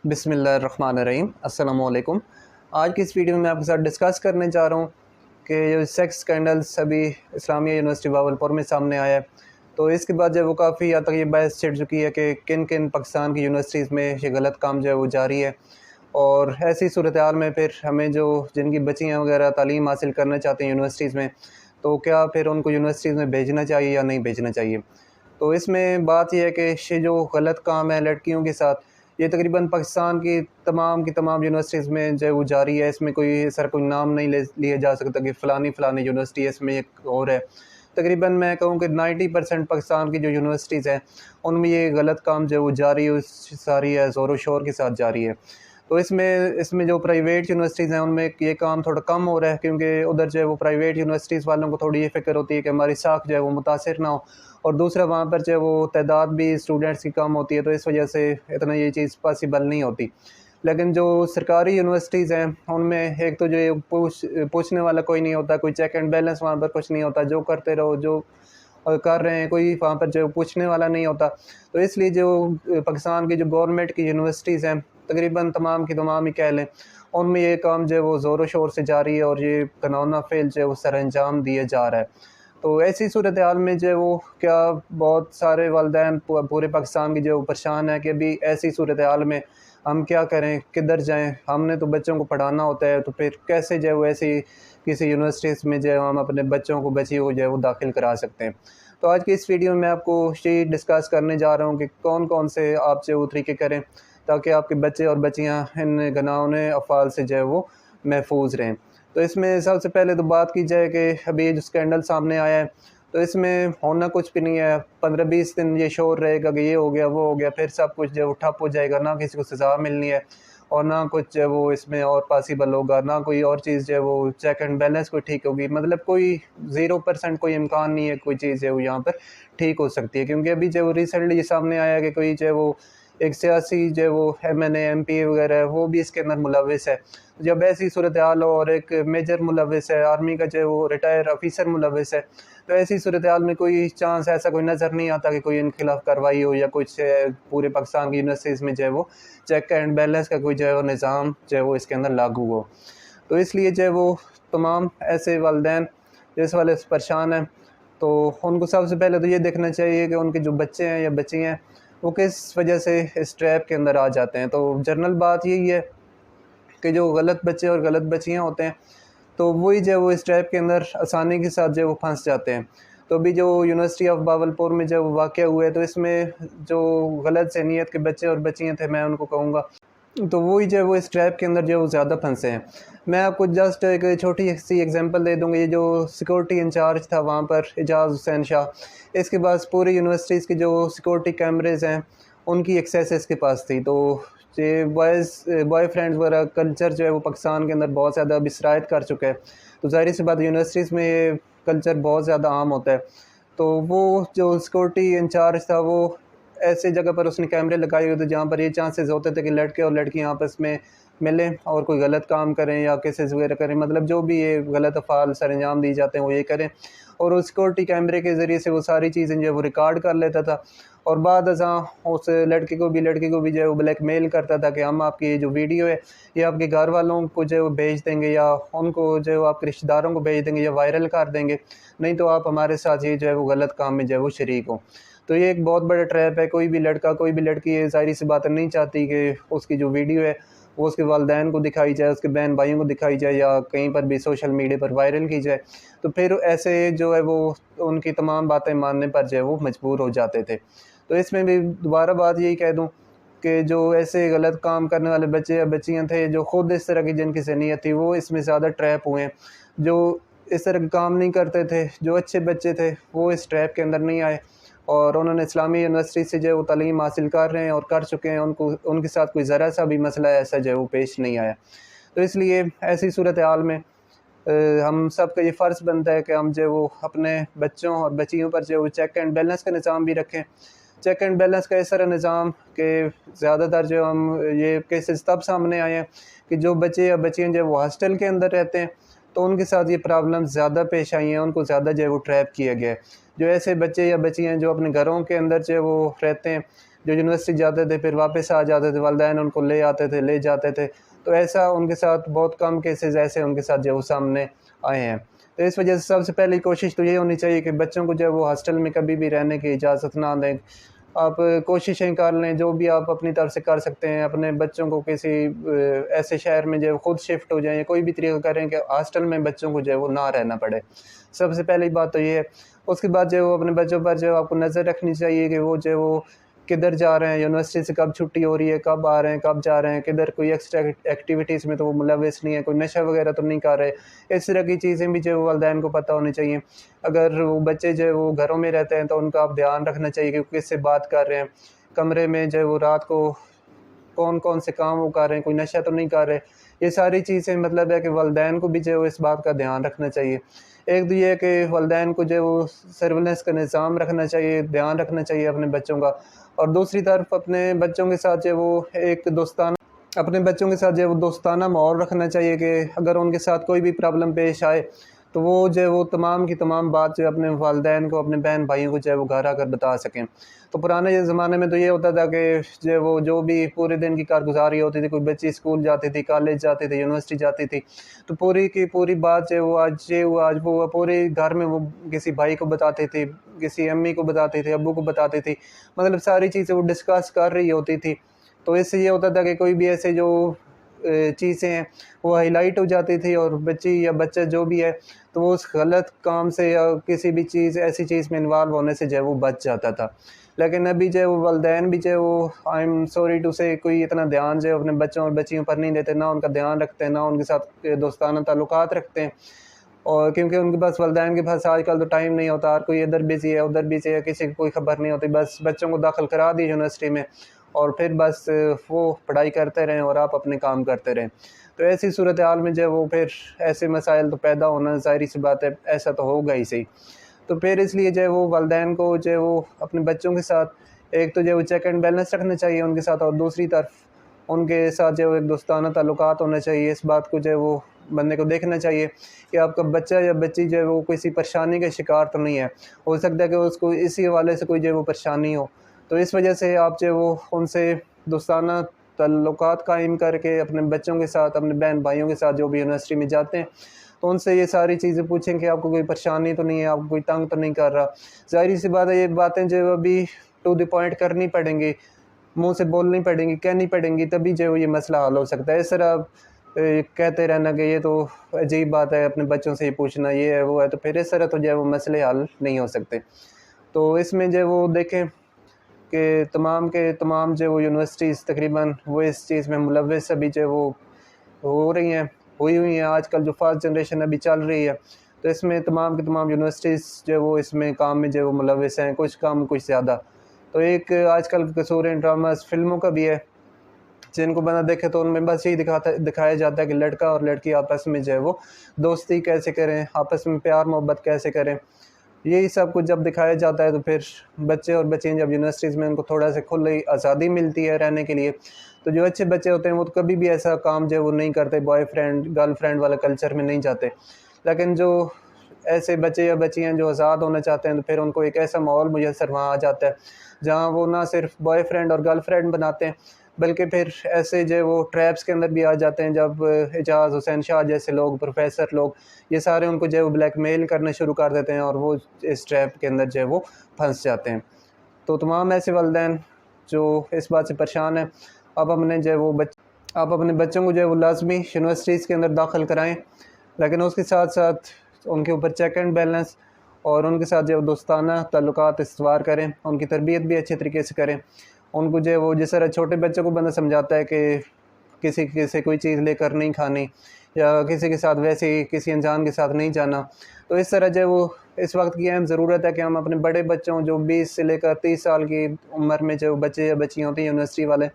بسم اللہ الرحمن الرحیم۔ السلام علیکم۔ آج کی اس ویڈیو میں آپ کے ساتھ ڈسکس کرنے جا رہا ہوں کہ جو سیکس اسکینڈلس ابھی اسلامیہ یونیورسٹی باولپور میں سامنے آیا ہے، تو اس کے بعد جو وہ کافی حد تک یہ بحث چھڑ چکی ہے کہ کن کن پاکستان کی یونیورسٹیز میں یہ غلط کام جو ہے وہ جاری ہے، اور ایسی صورتحال میں پھر ہمیں جو جن کی بچیاں وغیرہ تعلیم حاصل کرنا چاہتے ہیں یونیورسٹیز میں، تو کیا پھر ان کو یونیورسٹیز میں بھیجنا چاہیے یا نہیں بھیجنا چاہیے۔ تو اس میں بات یہ ہے کہ یہ جو غلط کام ہے لڑکیوں کے ساتھ، یہ تقریباً پاکستان کی تمام یونیورسٹیز میں جو وہ جاری ہے۔ اس میں کوئی سر کوئی نام نہیں لیا جا سکتا کہ فلانی یونیورسٹی ہے، اس میں ایک اور ہے۔ تقریباً میں کہوں کہ 90% پاکستان کی جو یونیورسٹیز ہیں ان میں یہ غلط کام جو وہ جاری ساری ہے، زور و شور کے ساتھ جاری ہے۔ تو اس میں جو پرائیویٹ یونیورسٹیز ہیں ان میں یہ کام تھوڑا کم ہو رہا ہے، کیونکہ ادھر جو ہے وہ پرائیویٹ یونیورسٹیز والوں کو تھوڑی یہ فکر ہوتی ہے کہ ہماری ساکھ جو ہے وہ متاثر نہ ہو، اور دوسرا وہاں پر جو ہے وہ تعداد بھی اسٹوڈنٹس کی کم ہوتی ہے، تو اس وجہ سے اتنا یہ چیز پاسبل نہیں ہوتی۔ لیکن جو سرکاری یونیورسٹیز ہیں ان میں ایک تو جو پوچھنے والا کوئی نہیں ہوتا، کوئی چیک اینڈ بیلنس وہاں پر کچھ نہیں ہوتا، جو کرتے رہو جو کر رہے ہیں، کوئی وہاں پر جو پوچھنے والا نہیں ہوتا۔ تو اس لیے جو پاکستان کی جو گورنمنٹ کی یونیورسٹیز ہیں تقریباً تمام کی تمام ہی کہہ لیں، ان میں یہ کام جو ہے وہ زور و شور سے جاری ہے، اور یہ قانونہ فعل جو ہے وہ سر انجام دیا جا رہا ہے۔ تو ایسی صورتحال میں جو ہے وہ کیا بہت سارے والدین پورے پاکستان کی جو پریشان ہے کہ ابھی ایسی صورتحال میں ہم کیا کریں، کدھر جائیں۔ ہم نے تو بچوں کو پڑھانا ہوتا ہے، تو پھر کیسے جو ہے وہ ایسی کسی یونیورسٹیز میں جو ہے ہم اپنے بچوں کو بچیوں کو جو ہے وہ داخل کرا سکتے ہیں۔ تو آج کی اس ویڈیو میں آپ کو یہ ڈسکس کرنے جا رہا ہوں کہ کون کون سے آپ جو طریقے کریں تاکہ آپ کے بچے اور بچیاں ان گناہونے افعال سے جو ہے وہ محفوظ رہیں۔ تو اس میں سب سے پہلے تو بات کی جائے کہ ابھی یہ جو اسکینڈل سامنے آیا ہے، تو اس میں ہونا کچھ بھی نہیں ہے۔ 15-20 دن یہ شور رہے گا کہ یہ ہو گیا وہ ہو گیا، پھر سب کچھ جو ہے وہ ٹھپ ہو جائے گا، نہ کسی کو سزا ملنی ہے اور نہ کچھ جو ہے وہ اس میں اور پاسبل ہوگا، نہ کوئی اور چیز جو ہے وہ چیک اینڈ بیلنس کوئی ٹھیک ہوگی۔ مطلب کوئی 0% کوئی امکان نہیں ہے کوئی چیز جو ہے وہ یہاں پر ٹھیک ہو سکتی ہے، کیونکہ ابھی جو ریسنٹلی یہ سامنے آیا کہ کوئی جو ہے وہ ایک سیاسی جو ہے وہ MNA MP وغیرہ ہے وہ بھی اس کے اندر ملوث ہے۔ جب ایسی صورتحال ہو اور ایک میجر ملوث ہے، آرمی کا جو ہے وہ ریٹائر آفیسر ملوث ہے، تو ایسی صورتحال میں کوئی چانس ایسا کوئی نظر نہیں آتا کہ کوئی ان کے خلاف کارروائی ہو یا کچھ پورے پاکستان کی یونیورسٹیز میں جو ہے وہ چیک اینڈ بیلنس کا کوئی جو ہے وہ نظام جو ہے وہ اس کے اندر لاگو ہو۔ تو اس لیے جو ہے وہ تمام ایسے والدین جو اس والے سے پریشان ہیں، تو ان کو سب سے پہلے تو یہ دیکھنا چاہیے کہ ان کے جو بچے ہیں یا بچی ہیں وہ کس وجہ سے اس ٹریپ کے اندر آ جاتے ہیں۔ تو جنرل بات یہی ہے کہ جو غلط بچے اور غلط بچیاں ہوتے ہیں تو وہی جو ہے وہ اس ٹریپ کے اندر آسانی کے ساتھ جو ہے وہ پھنس جاتے ہیں۔ تو ابھی جو یونیورسٹی آف باولپور میں جو واقعہ ہوئے، تو اس میں جو غلط ذہنیت کے بچے اور بچیاں تھے، میں ان کو کہوں گا، تو وہی جو ہے وہ اس ٹریپ کے اندر جو ہے وہ زیادہ پھنسے ہیں۔ میں آپ کو جسٹ ایک چھوٹی سی ایگزامپل دے دوں گا۔ یہ جو سیکورٹی انچارج تھا وہاں پر اعجاز حسین شاہ، اس کے پاس پوری یونیورسٹیز کی جو سیکورٹی کیمریز ہیں ان کی ایکسیس اس کے پاس تھی۔ تو یہ بوائے فرینڈز وغیرہ کلچر جو ہے وہ پاکستان کے اندر بہت زیادہ ابھی سرایت کر چکا ہے، تو ظاہر سی بات یونیورسٹیز میں یہ کلچر بہت زیادہ عام ہوتا ہے۔ تو وہ جو سیکورٹی انچارج تھا وہ ایسے جگہ پر اس نے کیمرے لگائے ہوئے تھے جہاں پر یہ چانسز ہوتے تھے کہ لڑکے اور لڑکیاں آپس میں ملیں اور کوئی غلط کام کریں یا کیسز وغیرہ کریں، مطلب جو بھی یہ غلط افعال سر انجام دی جاتے ہیں وہ یہ کریں، اور اس سیکورٹی کیمرے کے ذریعے سے وہ ساری چیزیں جو ہے وہ ریکارڈ کر لیتا تھا، اور بعد ازاں اس لڑکی کو بھی جو ہے وہ بلیک میل کرتا تھا کہ ہم آپ کی جو ویڈیو ہے یہ آپ کے گھر والوں کو جو ہے وہ بھیج دیں گے، یا ان کو جو ہے وہ آپ کے رشتہ داروں کو بھیج دیں گے یا وائرل کر دیں گے، نہیں تو آپ ہمارے ساتھ یہ جو ہے وہ غلط کام میں جو ہے وہ شریک ہوں۔ تو یہ ایک بہت بڑا ٹریپ ہے۔ کوئی بھی لڑکا کوئی بھی لڑکی یہ ظاہری سی بات نہیں چاہتی کہ اس کی جو ویڈیو ہے وہ اس کے والدین کو دکھائی جائے، اس کے بہن بھائیوں کو دکھائی جائے، یا کہیں پر بھی سوشل میڈیا پر وائرل کی جائے، تو پھر ایسے جو ہے وہ ان کی تمام باتیں ماننے پر جو ہے وہ مجبور ہو جاتے تھے۔ تو اس میں بھی دوبارہ بات یہی کہہ دوں کہ جو ایسے غلط کام کرنے والے بچے یا بچیاں تھے، جو خود اس طرح کی جن کی ذہنیت تھی، وہ اس میں زیادہ ٹریپ ہوئے ہیں۔ جو اس طرح کے کام نہیں کرتے تھے، جو اچھے بچے تھے، وہ اس ٹریپ کے اندر نہیں آئے، اور انہوں نے اسلامی یونیورسٹی سے جو ہے وہ تعلیم حاصل کر رہے ہیں اور کر چکے ہیں، ان کے ساتھ کوئی ذرا سا بھی مسئلہ ایسا جو ہے وہ پیش نہیں آیا۔ تو اس لیے ایسی صورتحال میں ہم سب کا یہ فرض بنتا ہے کہ ہم جو ہے وہ اپنے بچوں اور بچیوں پر جو ہے وہ چیک اینڈ بیلنس کا نظام بھی رکھیں۔ چیک اینڈ بیلنس کا اس طرح نظام کہ زیادہ تر جو ہم یہ کیسز تب سامنے آئے ہیں کہ جو بچے یا بچیاں جو ہے وہ ہاسٹل کے اندر رہتے ہیں، تو ان کے ساتھ یہ پرابلم زیادہ پیش آئی ہیں، ان کو زیادہ جو ہے وہ ٹریپ کیا گیا ہے۔ جو ایسے بچے یا بچیاں جو اپنے گھروں کے اندر جو ہے وہ رہتے ہیں، جو یونیورسٹی جاتے تھے پھر واپس آ جاتے تھے، والدین ان کو لے آتے تھے، لے جاتے تھے. تو ایسا ان کے ساتھ بہت کم کیسز ایسے ان کے ساتھ جو وہ سامنے آئے ہیں. تو اس وجہ سے سب سے پہلی کوشش تو یہ ہونی چاہیے کہ بچوں کو جو ہے وہ ہاسٹل میں کبھی بھی رہنے کی اجازت نہ دیں. آپ کوششیں کر لیں، جو بھی آپ اپنی طرف سے کر سکتے ہیں، اپنے بچوں کو کسی ایسے شہر میں جو خود شفٹ ہو جائیں، یا کوئی بھی طریقہ کریں کہ ہاسٹل میں بچوں کو جو ہے وہ نہ رہنا پڑے. سب سے پہلی بات تو یہ ہے. اس کے بعد جو ہے وہ اپنے بچوں پر جو آپ کو نظر رکھنی چاہیے کہ وہ جو ہے وہ کدھر جا رہے ہیں، یونیورسٹی سے کب چھٹی ہو رہی ہے، کب آ رہے ہیں، کب جا رہے ہیں، کدھر کوئی ایکسٹرا ایکٹیویٹیز میں تو وہ ملوث نہیں ہے، کوئی نشہ وغیرہ تو نہیں کر رہے. اس طرح کی چیزیں بھی جو والدین کو پتہ ہونی چاہیے. اگر وہ بچے جو ہے وہ گھروں میں رہتے ہیں تو ان کا آپ دھیان رکھنا چاہیے کہ کس سے بات کر رہے ہیں، کمرے میں جو ہے وہ رات کو کون کون سے کام وہ کر رہے ہیں، کوئی نشہ تو نہیں کر رہے. یہ ساری چیزیں مطلب ہے کہ والدین کو بھی جو ہے وہ اس بات کا دھیان رکھنا چاہیے. ایک تو یہ ہے کہ والدین کو جو ہے وہ سرولنس کا نظام رکھنا چاہیے، دھیان رکھنا چاہیے اپنے بچوں کا. اور دوسری طرف اپنے بچوں کے ساتھ جو ہے وہ اپنے بچوں کے ساتھ جو ہے وہ دوستانہ ماحول رکھنا چاہیے کہ اگر ان کے ساتھ کوئی بھی پرابلم پیش آئے تو وہ جو ہے وہ تمام کی تمام بات جو ہے اپنے والدین کو، اپنے بہن بھائیوں کو جو ہے وہ گھر آ کر بتا سکیں. تو پرانے زمانے میں تو یہ ہوتا تھا کہ جو بھی پورے دن کی کارگزاری ہوتی تھی، کوئی بچی اسکول جاتی تھی، کالج جاتی تھی، یونیورسٹی جاتی تھی، تو پوری کی پوری بات جو ہے وہ آج وہ پورے گھر میں وہ کسی بھائی کو بتاتی تھی، کسی امی کو بتاتی تھی، ابو کو بتاتی تھی. مطلب ساری چیزیں وہ ڈسکس کر رہی ہوتی تھی. تو اس سے یہ ہوتا تھا کہ کوئی بھی ایسے جو چیزیں ہیں وہ ہائی لائٹ ہو جاتی تھی، اور بچی یا بچہ جو بھی ہے تو وہ اس غلط کام سے یا کسی بھی ایسی چیز میں انوالو ہونے سے جو ہے وہ بچ جاتا تھا. لیکن ابھی جو ہے وہ والدین بھی جو ہے وہ آئی ایم سوری ٹو سے کوئی اتنا دھیان جو ہے اپنے بچوں اور بچیوں پر نہیں دیتے، نہ ان کا دھیان رکھتے ہیں، نہ ان کے ساتھ دوستانہ تعلقات رکھتے ہیں. اور کیونکہ ان کے پاس والدین کے پاس آج کل تو ٹائم نہیں ہوتا، ہر کوئی ادھر بزی ہے ادھر بزی ہے، کسی کو کوئی خبر نہیں ہوتی. بس بچوں کو داخل کرا دی یونیورسٹی میں اور پھر بس وہ پڑھائی کرتے رہیں اور آپ اپنے کام کرتے رہیں. تو ایسی صورتحال میں جو ہے وہ پھر ایسے مسائل تو پیدا ہونا ظاہری سی بات ہے، ایسا تو ہوگا ہی صحیح. تو پھر اس لیے جو ہے وہ والدین کو جو ہے وہ اپنے بچوں کے ساتھ ایک تو جو ہے وہ چیک اینڈ بیلنس رکھنا چاہیے ان کے ساتھ، اور دوسری طرف ان کے ساتھ جو ہے ایک دوستانہ تعلقات ہونا چاہیے. اس بات کو جو ہے وہ بندے کو دیکھنا چاہیے کہ آپ کا بچہ یا بچی جو ہے وہ کسی پریشانی کا شکار تو نہیں ہے. ہو سکتا ہے کہ اس کو اسی حوالے سے کوئی جو ہے وہ پریشانی ہو. تو اس وجہ سے آپ جو ہے وہ ان سے دوستانہ تعلقات قائم کر کے اپنے بچوں کے ساتھ، اپنے بہن بھائیوں کے ساتھ جو بھی یونیورسٹی میں جاتے ہیں تو ان سے یہ ساری چیزیں پوچھیں کہ آپ کو کوئی پریشانی تو نہیں ہے، آپ کو کوئی تنگ تو نہیں کر رہا. ظاہری سی بات ہے یہ باتیں جو ہے ابھی ٹو دی پوائنٹ کرنی پڑیں گی، منہ سے بولنی پڑیں گی، کہنی پڑیں گی، تبھی جو ہے یہ مسئلہ حل ہو سکتا ہے. اس طرح کہتے رہنا کہ یہ تو عجیب بات ہے، اپنے بچوں سے یہ پوچھنا یہ ہے وہ ہے، تو پھر اس طرح تو جو ہے وہ مسئلے حل نہیں ہو سکتے. تو اس میں جو ہے وہ دیکھیں کہ تمام کے تمام جو وہ یونیورسٹیز تقریباً وہ اس چیز میں ملوث ابھی جو وہ ہو رہی ہیں، ہوئی ہوئی ہیں. آج کل جو فرسٹ جنریشن ابھی چل رہی ہے تو اس میں تمام کی تمام یونیورسٹیز جو ہے وہ اس میں کام میں جو ہے وہ ملوث ہیں، کچھ کم کچھ زیادہ. تو ایک آج کل قصور ڈراماز فلموں کا بھی ہے جن کو بندہ دیکھے تو ان میں بس یہی دکھایا جاتا ہے کہ لڑکا اور لڑکی آپس میں جو ہے وہ دوستی کیسے کریں، آپس میں پیار محبت کیسے کریں. یہی سب کچھ جب دکھایا جاتا ہے تو پھر بچے اور بچیاں جب یونیورسٹیز میں ان کو تھوڑا سا کھلی آزادی ملتی ہے رہنے کے لیے، تو جو اچھے بچے ہوتے ہیں وہ تو کبھی بھی ایسا کام جو ہے وہ نہیں کرتے، بوائے فرینڈ گرل فرینڈ والا کلچر میں نہیں جاتے. لیکن جو ایسے بچے یا بچیاں جو آزاد ہونا چاہتے ہیں تو پھر ان کو ایک ایسا ماحول میسر وہاں آ جاتا ہے جہاں وہ نہ صرف بوائے فرینڈ اور گرل فرینڈ بناتے ہیں بلکہ پھر ایسے جو وہ ٹریپس کے اندر بھی آ جاتے ہیں. جب اعجاز حسین شاہ جیسے لوگ، پروفیسر لوگ، یہ سارے ان کو جو ہے وہ بلیک میل کرنا شروع کر دیتے ہیں اور وہ اس ٹریپ کے اندر جو ہے وہ پھنس جاتے ہیں. تو تمام ایسے والدین جو اس بات سے پریشان ہیں، آپ اپنے بچوں کو جو ہے وہ لازمی یونیورسٹیز کے اندر داخل کرائیں، لیکن اس کے ساتھ ساتھ ان کے اوپر چیک اینڈ بیلنس اور ان کے ساتھ جو دوستانہ تعلقات استوار کریں، ان کی تربیت بھی اچھے طریقے سے کریں. ان کو جو ہے وہ جس طرح چھوٹے بچوں کو بندہ سمجھاتا ہے کہ کسی سے کوئی چیز لے کر نہیں کھانی یا کسی کے ساتھ ویسے ہی کسی انجان کے ساتھ نہیں جانا، تو اس طرح جو ہے وہ اس وقت کی اہم ضرورت ہے کہ ہم اپنے بڑے بچوں جو 20 سے لے کر 30 سال کی عمر میں جو بچے یا بچیاں ہوتی ہیں یونیورسٹی والے،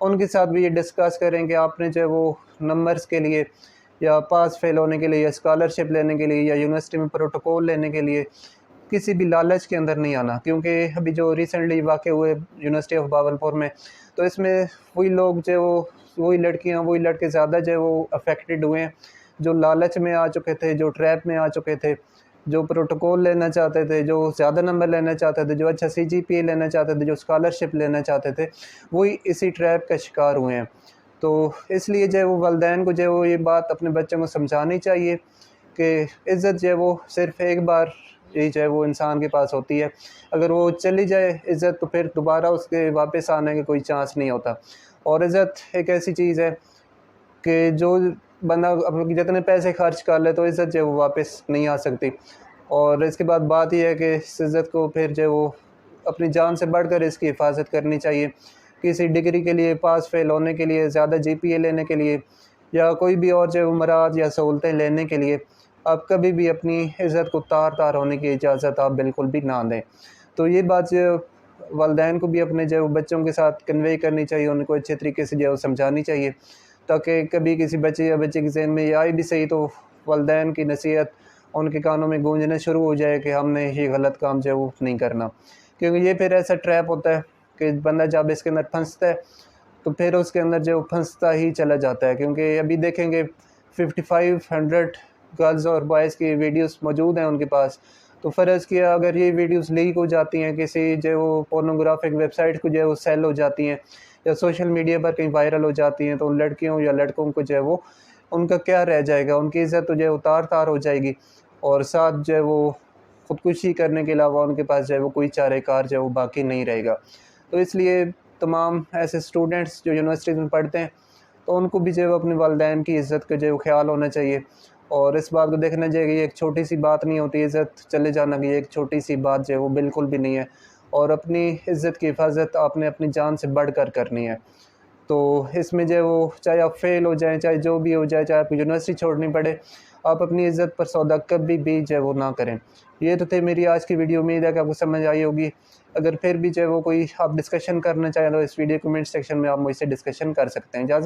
ان کے ساتھ بھی یہ ڈسکس کریں کہ آپ نے جو ہے وہ نمبرز کے لیے یا پاس فیل ہونے کے لیے یا اسکالرشپ لینے کے لیے یا یونیورسٹی میں پروٹوکول لینے کے لیے کسی بھی لالچ کے اندر نہیں آنا. کیونکہ ابھی جو ریسنٹلی واقع ہوئے یونیورسٹی آف باولپور میں، تو اس میں وہی لوگ جو وہی لڑکیاں وہی لڑکے زیادہ جو وہ افیکٹڈ ہوئے ہیں جو لالچ میں آ چکے تھے، جو ٹریپ میں آ چکے تھے، جو پروٹوکول لینا چاہتے تھے، جو زیادہ نمبر لینا چاہتے تھے، جو اچھا CGPA لینا چاہتے تھے، جو اسکالرشپ لینا چاہتے تھے، وہی اسی ٹریپ کا شکار ہوئے ہیں۔ تو اس لیے جو ہے وہ والدین کو جو ہے وہ یہ بات اپنے بچوں کو سمجھانی چاہیے کہ عزت جو ہے وہ صرف ایک بار ہی جو ہے وہ انسان کے پاس ہوتی ہے، اگر وہ چلی جائے عزت تو پھر دوبارہ اس کے واپس آنے کا کوئی چانس نہیں ہوتا۔ اور عزت ایک ایسی چیز ہے کہ جو بندہ اپنے جتنے پیسے خرچ کر لے تو عزت جو ہے وہ واپس نہیں آ سکتی۔ اور اس کے بعد بات یہ ہے کہ اس عزت کو پھر جو ہے وہ اپنی جان سے بڑھ کر اس کی حفاظت کرنی چاہیے۔ کسی ڈگری کے لیے، پاس فیل ہونے کے لیے، زیادہ GPA لینے کے لیے، یا کوئی بھی اور جو امراض یا سہولتیں لینے کے لیے آپ کبھی بھی اپنی عزت کو تار ہونے کی اجازت آپ بالکل بھی نہ دیں۔ تو یہ بات جو والدین کو بھی اپنے جو بچوں کے ساتھ کنوے کرنی چاہیے، ان کو اچھے طریقے سے جو سمجھانی چاہیے، تاکہ کبھی کسی بچے یا بچے کے ذہن میں یہ آئے بھی صحیح تو والدین کی نصیحت ان کے کانوں میں گونجنا شروع ہو جائے کہ ہم نے یہ غلط کام جو ہے وہ نہیں کرنا۔ کیونکہ یہ پھر ایسا ٹریپ ہوتا ہے کہ بندہ جب اس کے اندر پھنستا ہے تو پھر اس کے اندر جو پھنستا ہی چلا جاتا ہے۔ کیونکہ ابھی دیکھیں گے 5500 گرلز اور بوائز کی ویڈیوز موجود ہیں ان کے پاس، تو فرض کیا اگر یہ ویڈیوز لیک ہو جاتی ہیں، کسی جو وہ پورنوگرافک ویب سائٹ کو جو ہے وہ سیل ہو جاتی ہیں، یا سوشل میڈیا پر کہیں وائرل ہو جاتی ہیں، تو ان لڑکیوں یا لڑکوں کو جو ہے وہ ان کا کیا رہ جائے گا؟ ان کی عزت تو جو ہے تار ہو جائے گی، اور ساتھ جو ہے وہ خودکشی کرنے کے علاوہ ان کے پاس جو ہے وہ کوئی چارہ کار جو ہے وہ باقی نہیں رہے گا۔ تو اس لیے تمام ایسے اسٹوڈنٹس جو یونیورسٹیز میں پڑھتے ہیں تو ان کو بھی جو ہے وہ اپنے والدین کی عزت کا جو ہے وہ خیال ہونا چاہیے، اور اس بات کو دیکھنا چاہیے کہ یہ ایک چھوٹی سی بات نہیں ہوتی، عزت چلے جانا کہ یہ ایک چھوٹی سی بات جو ہے وہ بالکل بھی نہیں ہے، اور اپنی عزت کی حفاظت آپ نے اپنی جان سے بڑھ کر کرنی ہے۔ تو اس میں جو ہے وہ چاہے آپ فیل ہو جائیں، چاہے جو بھی ہو جائے، چاہے آپ کو یونیورسٹی چھوڑنی پڑے، آپ اپنی عزت پر سودا کبھی بھی جو ہے وہ نہ کریں۔ یہ تو تھے میری آج کی ویڈیو، امید ہے کہ آپ کو سمجھ آئی ہوگی۔ اگر پھر بھی جو ہے وہ کوئی آپ ڈسکشن کرنا چاہیں تو اس ویڈیو کمنٹ سیکشن میں آپ مجھ سے ڈسکشن کر سکتے ہیں۔ اجازت